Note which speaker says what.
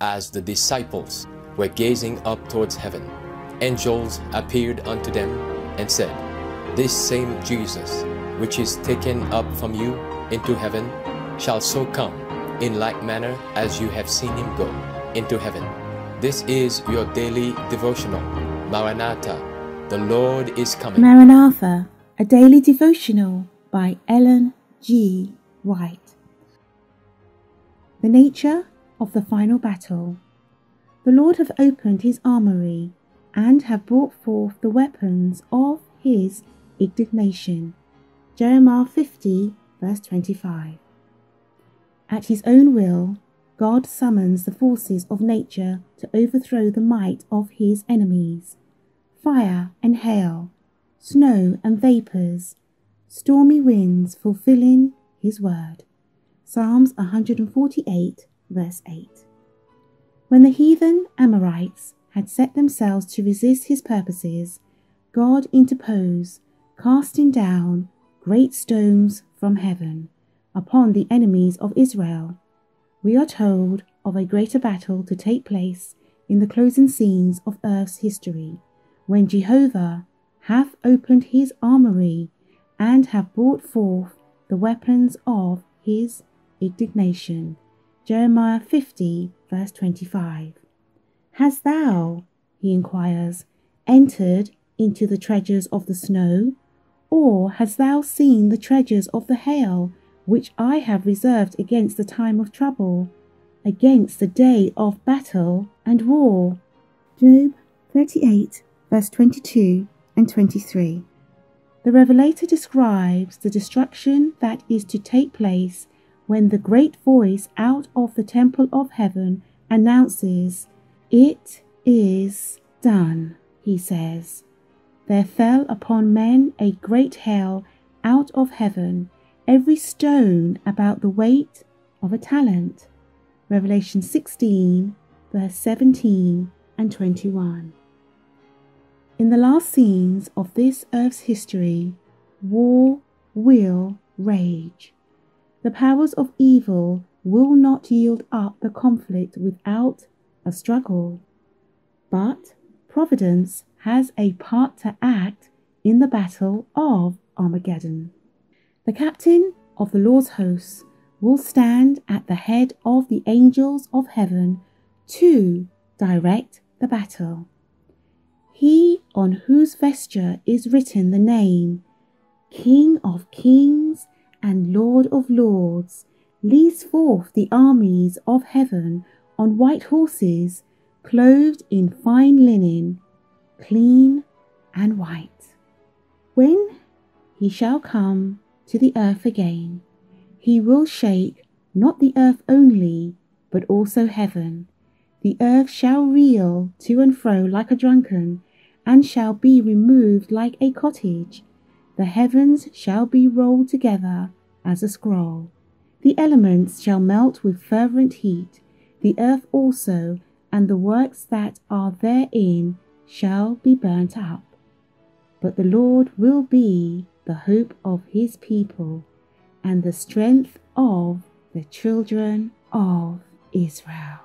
Speaker 1: As the disciples were gazing up towards heaven, angels appeared unto them and said, This same Jesus, which is taken up from you into heaven, shall so come in like manner as you have seen him go into heaven. This is your daily devotional. Maranatha, the Lord is coming.
Speaker 2: Maranatha, a daily devotional by Ellen G. White. The nature of the final battle. The Lord hath opened his armoury, and have brought forth the weapons of his indignation. Jeremiah 50, verse 25. At his own will, God summons the forces of nature to overthrow the might of his enemies. Fire and hail, snow and vapours, stormy winds fulfilling his word. Psalms 148, verse 8. When the heathen Amorites had set themselves to resist his purposes, God interposed, casting down great stones from heaven upon the enemies of Israel. We are told of a greater battle to take place in the closing scenes of earth's history, when Jehovah hath opened his armoury and hath brought forth the weapons of his indignation. Jeremiah 50, verse 25. Hast thou, he inquires, entered into the treasures of the snow? Or hast thou seen the treasures of the hail, which I have reserved against the time of trouble, against the day of battle and war? Job 38, verse 22 and 23. The Revelator describes the destruction that is to take place when the great voice out of the temple of heaven announces, It is done, he says. There fell upon men a great hail out of heaven, every stone about the weight of a talent. Revelation 16, verse 17 and 21. In the last scenes of this earth's history, war will rage. The powers of evil will not yield up the conflict without a struggle. But Providence has a part to act in the battle of Armageddon. The captain of the Lord's hosts will stand at the head of the angels of heaven to direct the battle. He on whose vesture is written the name, King of Kings and Lord of Lords, leads forth the armies of heaven on white horses, clothed in fine linen, clean and white. When he shall come to the earth again, he will shake not the earth only, but also heaven. The earth shall reel to and fro like a drunken, and shall be removed like a cottage. The heavens shall be rolled together as a scroll. The elements shall melt with fervent heat. The earth also, and the works that are therein, shall be burnt up. But the Lord will be the hope of his people, and the strength of the children of Israel.